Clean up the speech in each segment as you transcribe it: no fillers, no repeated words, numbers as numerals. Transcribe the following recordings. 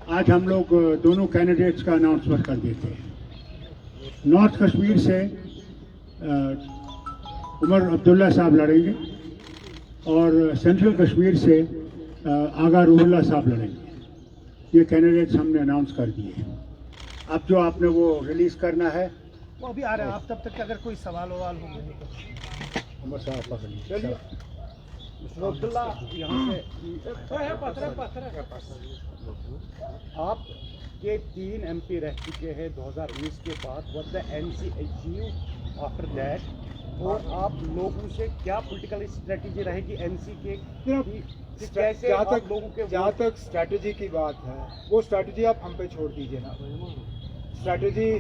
आज हम लोग दोनों कैंडिडेट्स का अनाउंसमेंट कर देते हैं। नॉर्थ कश्मीर से उमर अब्दुल्ला साहब लड़ेंगे और सेंट्रल कश्मीर से आगा रूहुल्ला साहब लड़ेंगे। ये कैंडिडेट्स हमने अनाउंस कर दिए। अब जो आपने वो रिलीज़ करना है वो अभी आ रहा है। आप तब तक अगर कोई सवाल ववाल होंगे उमर साहब पकड़िए। चलिए अब्दुल्ला यहाँ से आप के 3 MP रह चुके हैं 2019 के बाद। What the NC achieve after that, और आप लोगों से क्या पॉलिटिकल स्ट्रेटजी रहेगी NC के कैसे जहाँ तक स्ट्रैटेजी की बात है वो स्ट्रैटेजी आप हम पे छोड़ दीजिए ना। स्ट्रैटेजी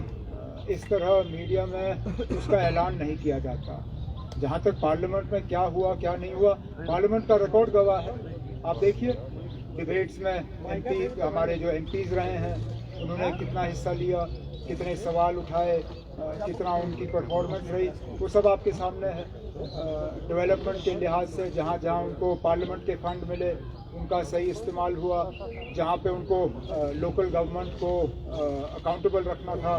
इस तरह मीडिया में उसका ऐलान नहीं किया जाता। जहाँ तक पार्लियामेंट में क्या हुआ क्या नहीं हुआ, पार्लियामेंट का रिकॉर्ड गवाह है। आप देखिए डिबेट्स में हमारे जो MPs रहे हैं उन्होंने कितना हिस्सा लिया, कितने सवाल उठाए, कितना उनकी परफॉर्मेंस रही, वो सब आपके सामने है। डेवलपमेंट के लिहाज से जहाँ जहाँ उनको पार्लियामेंट के फंड मिले उनका सही इस्तेमाल हुआ, जहाँ पे उनको लोकल गवर्नमेंट को अकाउंटेबल रखना था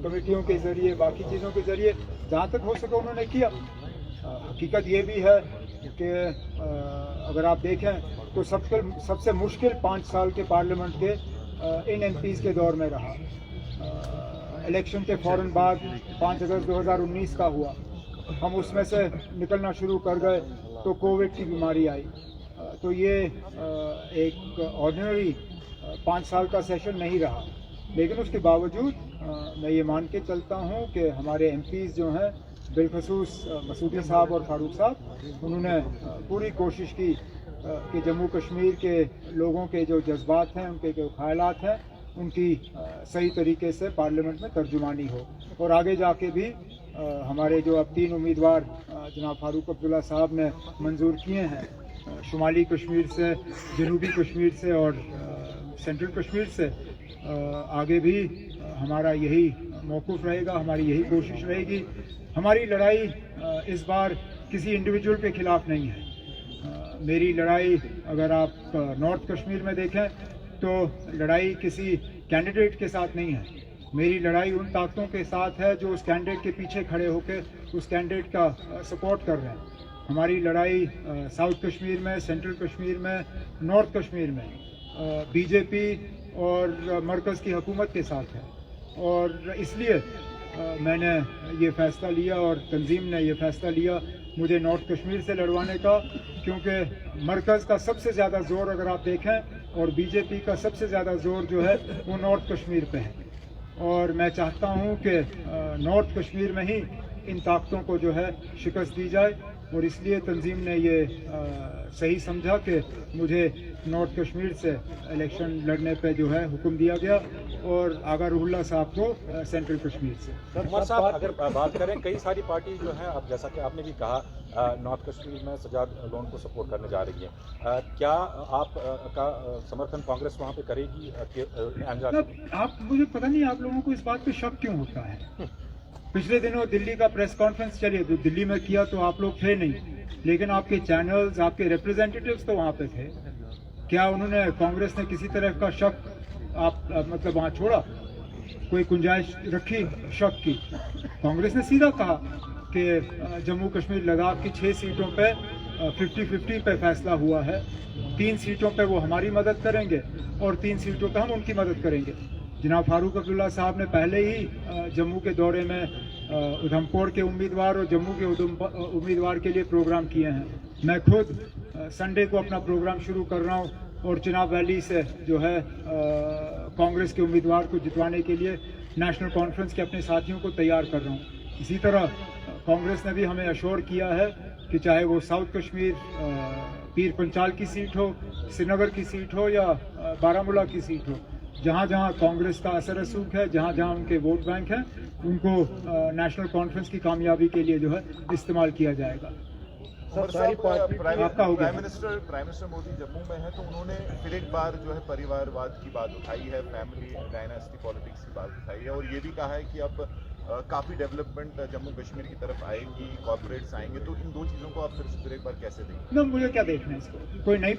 कमेटियों के ज़रिए, बाकी चीज़ों के ज़रिए, जहाँ तक हो सके उन्होंने किया। हकीकत ये भी है कि अगर आप देखें तो सबसे मुश्किल 5 साल के पार्लियामेंट के इन MPs के दौर में रहा। इलेक्शन के फ़ौरन बाद 5 अगस्त 2019 का हुआ, हम उसमें से निकलना शुरू कर गए तो कोविड की बीमारी आई। तो ये एक ऑर्डिनरी 5 साल का सेशन नहीं रहा, लेकिन उसके बावजूद मैं ये मान के चलता हूँ कि हमारे MPs जो हैं बिलखसूस मसूदी साहब और फारूक साहब, उन्होंने पूरी कोशिश की कि जम्मू कश्मीर के लोगों के जो जज्बात हैं, उनके जो ख्यालात हैं, उनकी सही तरीके से पार्लियामेंट में तर्जुमानी हो। और आगे जाके भी हमारे जो अब 3 उम्मीदवार जनाब फारूक अब्दुल्ला साहब ने मंजूर किए हैं, शुमाली कश्मीर से, जनूबी कश्मीर से और सेंट्रल कश्मीर से, आगे भी हमारा यही मौक़िफ़ रहेगा, हमारी यही कोशिश रहेगी। हमारी लड़ाई इस बार किसी इंडिविजुअल के ख़िलाफ़ नहीं है। मेरी लड़ाई अगर आप नॉर्थ कश्मीर में देखें तो लड़ाई किसी कैंडिडेट के साथ नहीं है। मेरी लड़ाई उन ताकतों के साथ है जो उस कैंडिडेट के पीछे खड़े होकर उस कैंडिडेट का सपोर्ट कर रहे हैं। हमारी लड़ाई साउथ कश्मीर में, सेंट्रल कश्मीर में, नॉर्थ कश्मीर में बीजेपी और मरकज़ की हुकूमत के साथ है। और इसलिए मैंने ये फ़ैसला लिया और तंजीम ने ये फ़ैसला लिया मुझे नॉर्थ कश्मीर से लड़वाने का, क्योंकि मरकज़ का सबसे ज़्यादा ज़ोर अगर आप देखें और बीजेपी का सबसे ज़्यादा ज़ोर जो है वो नॉर्थ कश्मीर पे है। और मैं चाहता हूँ कि नॉर्थ कश्मीर में ही इन ताकतों को जो है शिकस्त दी जाए, और इसलिए तंजीम ने ये सही समझा कि मुझे नॉर्थ कश्मीर से इलेक्शन लड़ने पे जो है हुक्म दिया गया और आगा रूहुल्ला साहब को सेंट्रल कश्मीर से। उमर साहब, अगर बात करें, कई सारी पार्टी जो है, अब जैसा कि आपने भी कहा नॉर्थ कश्मीर में सजाद लोन को सपोर्ट करने जा रही है, क्या आप का समर्थन कांग्रेस वहाँ पे करेगी? आप मुझे पता नहीं आप लोगों को इस बात पे शक क्यों होता है। पिछले दिनों दिल्ली का प्रेस कॉन्फ्रेंस चलिए तो दिल्ली में किया तो आप लोग थे नहीं, लेकिन आपके चैनल्स, आपके रिप्रेजेंटेटिव्स तो वहाँ पे थे। क्या उन्होंने, कांग्रेस ने किसी तरह का शक मतलब वहाँ छोड़ा? कोई गुंजाइश रखी शक की? कांग्रेस ने सीधा कहा कि जम्मू कश्मीर लद्दाख की 6 सीटों पे 50-50 पे फैसला हुआ है। 3 सीटों पे वो हमारी मदद करेंगे और 3 सीटों पे हम उनकी मदद करेंगे। जनाब फारूक अब्दुल्ला साहब ने पहले ही जम्मू के दौरे में उधमपुर के उम्मीदवार और जम्मू के उम्मीदवार के लिए प्रोग्राम किए हैं। मैं खुद संडे को अपना प्रोग्राम शुरू कर रहा हूँ और चिनाब वैली से जो है कांग्रेस के उम्मीदवार को जितवाने के लिए नेशनल कॉन्फ्रेंस के अपने साथियों को तैयार कर रहा हूँ। इसी तरह कांग्रेस ने भी हमें अश्योर किया है कि चाहे वो साउथ कश्मीर पीर पंचाल की सीट हो, श्रीनगर की सीट हो या बारामूला की सीट हो, जहाँ जहाँ कांग्रेस का असर रसूख है, जहाँ जहाँ उनके वोट बैंक हैं, उनको नेशनल कॉन्फ्रेंस की कामयाबी के लिए जो है इस्तेमाल किया जाएगा। प्राइम मिनिस्टर मोदी जम्मू में है तो उन्होंने फिर एक बार जो है परिवारवाद की बात उठाई है, फैमिली डायनास्टी पॉलिटिक्स की बात उठाई है, और ये भी कहा है कि अब काफ़ी डेवलपमेंट जम्मू कश्मीर की तरफ आएगी, कॉर्पोरेट्स आएंगे। तो इन दो चीज़ों को आप फिर एक बार कैसे देखेंगे? ना, मुझे क्या देखना है इसको? कोई नई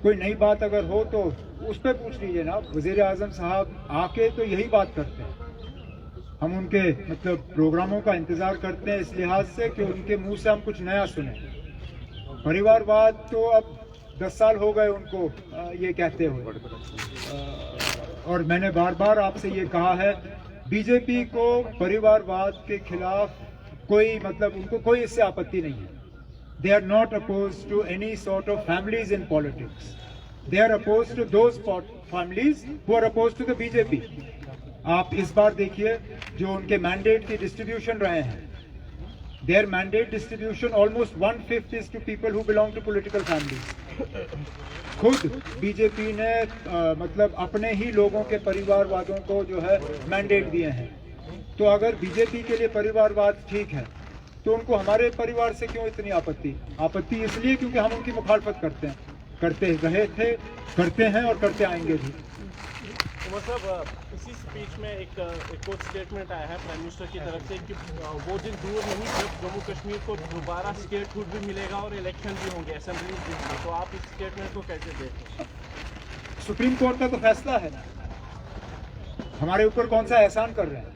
कोई नई बात अगर हो तो उस पर पूछ लीजिए ना। वज़ीर आज़म साहब आके तो यही बात करते हैं, हम उनके मतलब प्रोग्रामों का इंतज़ार करते हैं इस लिहाज से कि उनके मुंह से हम कुछ नया सुने। परिवारवाद तो अब 10 साल हो गए उनको ये कहते हुए, और मैंने बार बार आपसे ये कहा है, बीजेपी को परिवारवाद के खिलाफ कोई मतलब उनको कोई इससे आपत्ति नहीं है। They are not opposed to any sort of families in politics. They are opposed to those families who are opposed to the BJP. आप इस बार देखिए जो उनके मैंडेट की डिस्ट्रीब्यूशन रहे हैं, their mandate distribution almost 1/5 is to people who belong to political families. खुद BJP ने मतलब अपने ही लोगों के परिवारवादों को जो है मैंडेट दिए हैं। तो अगर बीजेपी के लिए परिवारवाद ठीक है तो उनको हमारे परिवार से क्यों इतनी आपत्ति? आपत्ति इसलिए क्योंकि हम उनकी मुखालफत करते रहे थे, करते हैं और करते आएंगे भी। मतलब इसी स्पीच में एक कोर्ट स्टेटमेंट आया है प्राइम मिनिस्टर की तरफ से कि वो दिन दूर नहीं जब जम्मू कश्मीर को दोबारा स्टेटहुड भी मिलेगा और इलेक्शन भी होंगे असेंबली में। तो आप इस स्टेटमेंट को कैसे देखते हैं? सुप्रीम कोर्ट का तो फैसला है, हमारे ऊपर कौन सा एहसान कर रहे हैं?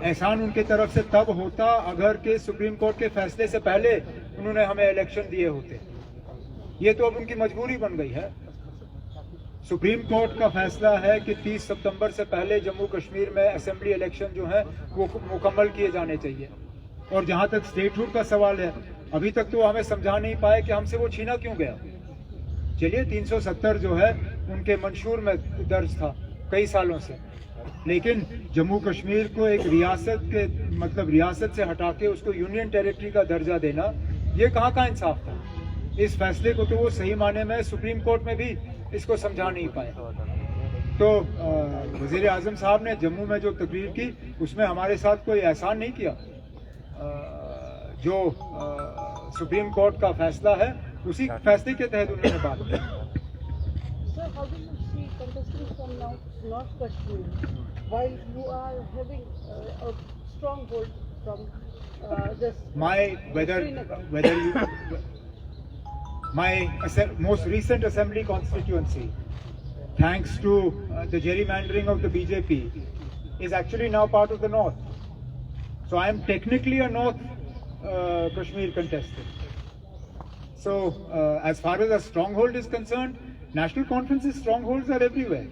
एहसान उनके तरफ से तब होता अगर के सुप्रीम कोर्ट के फैसले से पहले उन्होंने हमें इलेक्शन दिए होते। ये तो अब उनकी मजबूरी बन गई है। सुप्रीम कोर्ट का फैसला है कि 30 सितंबर से पहले जम्मू कश्मीर में असेंबली इलेक्शन जो है वो मुकम्मल किए जाने चाहिए। और जहां तक स्टेटहुड का सवाल है, अभी तक तो हमें समझा नहीं पाए कि हमसे वो छीना क्यों गया। चलिए 370 जो है उनके मंशूर में दर्ज था कई सालों से, लेकिन जम्मू कश्मीर को एक रियासत के मतलब रियासत से हटा के उसको यूनियन टेरिटरी का दर्जा देना, ये कहाँ का इंसाफ था? इस फैसले को तो वो सही माने में सुप्रीम कोर्ट में भी इसको समझा नहीं पाए। तो वज़ीर आज़म साहब ने जम्मू में जो तकरीर की उसमें हमारे साथ कोई एहसान नहीं किया। जो सुप्रीम कोर्ट का फैसला है उसी फैसले के तहत उन्होंने बात की। Sir, how do you see contesting from North Kashmir while you are having a stronghold from this? My most recent assembly constituency, thanks to the gerrymandering of the BJP, is actually now part of the North. So I am technically a North Kashmir contestant. So as far as a stronghold is concerned, national conferences strongholds are everywhere,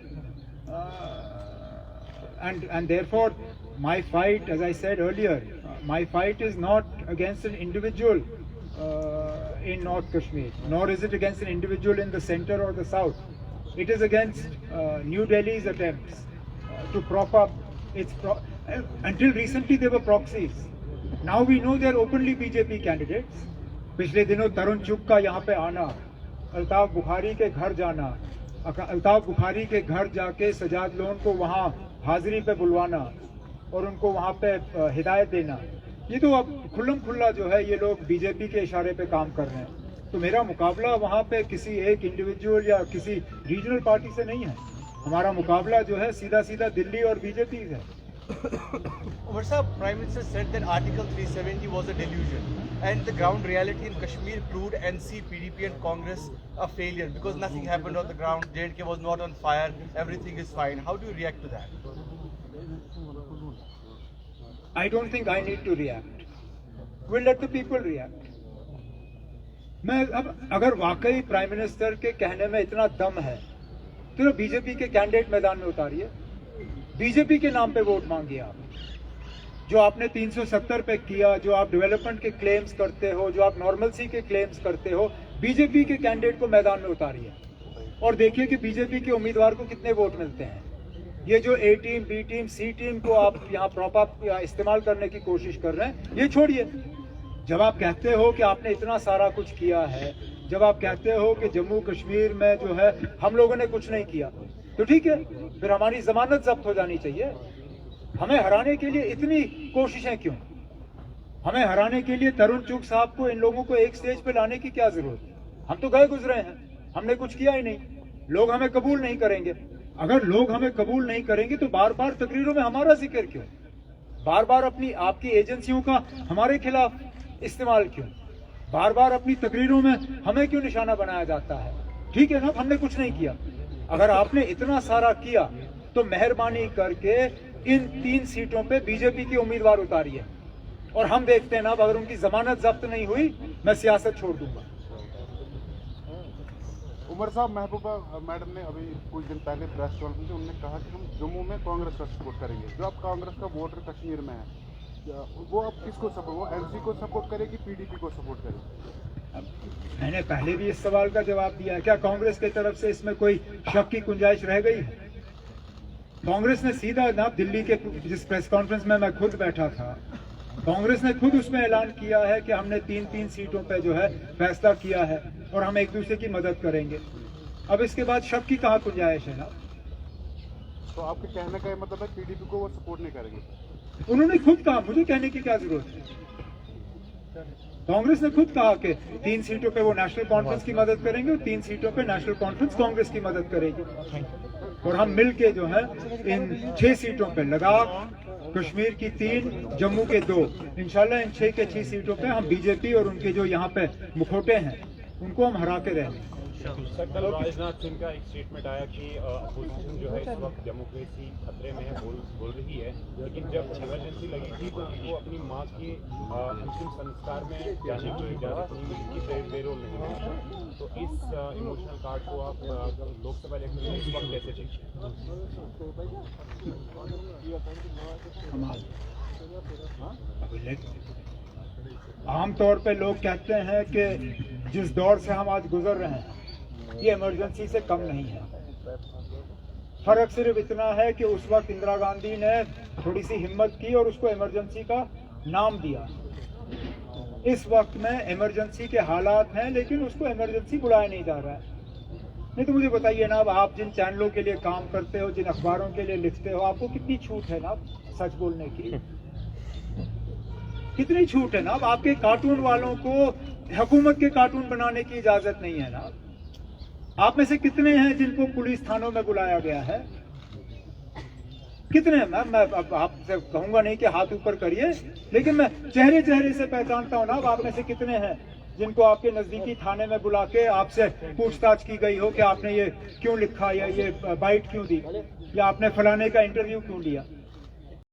and therefore my fight, as I said earlier, my fight is not against an individual in North Kashmir, nor is it against an individual in the center or the south. It is against New Delhi's attempts to prop up its until recently they were proxies. Now we know they are openly BJP candidates. पिछले दिनों तरुण चुग का यहाँ पे आना, अल्ताफ बुखारी के घर जाना, अल्ताफ बुखारी के घर जाके सजाद लोन को वहाँ हाजिरी पे बुलवाना और उनको वहाँ पे हिदायत देना, ये तो अब खुल्लम खुल्ला जो है ये लोग बीजेपी के इशारे पे काम कर रहे हैं। तो मेरा मुकाबला वहाँ पे किसी एक इंडिविजुअल या किसी रीजनल पार्टी से नहीं है। हमारा मुकाबला जो है सीधा सीधा दिल्ली और बीजेपी है। Umar Sahib, Prime Minister said that Article 370 was a delusion, and the ground reality in Kashmir proved NC, PDP and Congress a failure because nothing happened on the ground. J&K was not on fire. Everything is fine. How do you react to that? I don't think I need to react. We'll let the people react. मैं अब अगर वाकई prime minister के कहने में इतना दम है तो बीजेपी के कैंडिडेट मैदान में उतारिए, बीजेपी के नाम पे वोट मांगिए। आप जो आपने 370 पे किया, जो आप डेवलपमेंट के क्लेम्स करते हो, जो आप नॉर्मलसी के क्लेम्स करते हो, बीजेपी के कैंडिडेट को मैदान में उतारिए और देखिए कि बीजेपी के उम्मीदवार को कितने वोट मिलते हैं। ये जो ए टीम, बी टीम, सी टीम को आप यहाँ प्रॉप अप या इस्तेमाल करने की कोशिश कर रहे हैं, ये छोड़िए। जब आप कहते हो कि आपने इतना सारा कुछ किया है, जब आप कहते हो कि जम्मू कश्मीर में जो है हम लोगों ने कुछ नहीं किया, तो ठीक है, फिर हमारी जमानत जब्त हो जानी चाहिए। हमें हराने के लिए इतनी कोशिशें क्यों? हमें हराने के लिए तरुण चुग साहब को, इन लोगों को एक स्टेज पे लाने की क्या जरूरत है? हम तो गए गुजरे हैं, हमने कुछ किया ही नहीं। लोग हमें कबूल नहीं करेंगे। अगर लोग हमें कबूल नहीं करेंगे तो बार बार तकरीरों में हमारा जिक्र क्यों? बार बार अपनी आपकी एजेंसियों का हमारे खिलाफ इस्तेमाल क्यों? बार बार अपनी तकरीरों में हमें क्यों निशाना बनाया जाता है? ठीक है ना, हमने कुछ नहीं किया। अगर आपने इतना सारा किया तो मेहरबानी करके इन 3 सीटों पे बीजेपी की उम्मीदवार उतारिए, और हम देखते हैं ना, अगर उनकी जमानत जब्त नहीं हुई मैं सियासत छोड़ दूंगा। उमर साहब, महबूबा मैडम ने अभी कुछ दिन पहले प्रेस कॉन्फ्रेंस में उन्होंने कहा कि हम जम्मू में कांग्रेस का सपोर्ट करेंगे। जो अब कांग्रेस का वोटर कश्मीर में है, वो अब किसको सपोर्ट, वो एमसी को सपोर्ट करेगी, पीडीपी को सपोर्ट करेगी? मैंने पहले भी इस सवाल का जवाब दिया है। क्या कांग्रेस की तरफ से इसमें कोई शक की गुंजाइश रह गई है? कांग्रेस ने सीधा ना, दिल्ली के जिस प्रेस कॉन्फ्रेंस में मैं खुद बैठा था, कांग्रेस ने खुद उसमें ऐलान किया है कि हमने 3 सीटों पे जो है फैसला किया है और हम एक दूसरे की मदद करेंगे। अब इसके बाद शक की कहाँ गुंजाइश है ना? तो आपके कहने का ये मतलब है पीडीपी को वो सपोर्ट नहीं करेंगे? उन्होंने खुद कहा, मुझे कहने की क्या जरूरत है? कांग्रेस ने खुद कहा कि 3 सीटों पे वो नेशनल कॉन्फ्रेंस की मदद करेंगे और 3 सीटों पे नेशनल कॉन्फ्रेंस कांग्रेस की मदद करेगी, और हम मिलके जो है इन 6 सीटों पे, लद्दाख, कश्मीर की 3, जम्मू के 2, इंशाल्लाह इन 6 के 6 सीटों पे हम बीजेपी और उनके जो यहाँ पे मुखौटे हैं उनको हम हरा के रहेंगे। सर, कल राजनाथ सिंह का एक स्टेटमेंट आया कि अपोजिशन जो है इस वक्त डेमोक्रेसी खतरे में है, बोल रही है, लेकिन जब इमरजेंसी लगी थी तो उनको अपनी मां के अंतिम संस्कार में जाने की इजाज़त नहीं मिली थी, बेरोल नहीं मिला। तो इस इमोशनल कार्ड को आप लोकसभा इलेक्शन में इस वक्त कैसे देखते हैं? आमतौर पे लोग कहते हैं कि जिस दौर से हम आज गुजर रहे हैं ये इमरजेंसी से कम नहीं है। फर्क सिर्फ इतना है कि उस वक्त इंदिरा गांधी ने थोड़ी सी हिम्मत की और उसको इमरजेंसी का नाम दिया। इस वक्त में इमरजेंसी के हालात हैं लेकिन उसको इमरजेंसी बुलाया नहीं जा रहा है। नहीं तो मुझे बताइए ना, अब आप जिन चैनलों के लिए काम करते हो, जिन अखबारों के लिए लिखते हो, आपको कितनी छूट है ना सच बोलने की? कितनी छूट है ना? अब आपके कार्टून वालों को हुकूमत के कार्टून बनाने की इजाजत नहीं है ना। आप में से कितने हैं जिनको पुलिस थानों में बुलाया गया है? कितने? मैं अब आपसे कहूंगा नहीं कि हाथ ऊपर करिए, लेकिन मैं चेहरे चेहरे से पहचानता हूं ना। अब आप में से कितने हैं जिनको आपके नजदीकी थाने में बुला के आपसे पूछताछ की गई हो कि आपने ये क्यों लिखा, या ये बाइट क्यों दी, या आपने फलाने का इंटरव्यू क्यों लिया?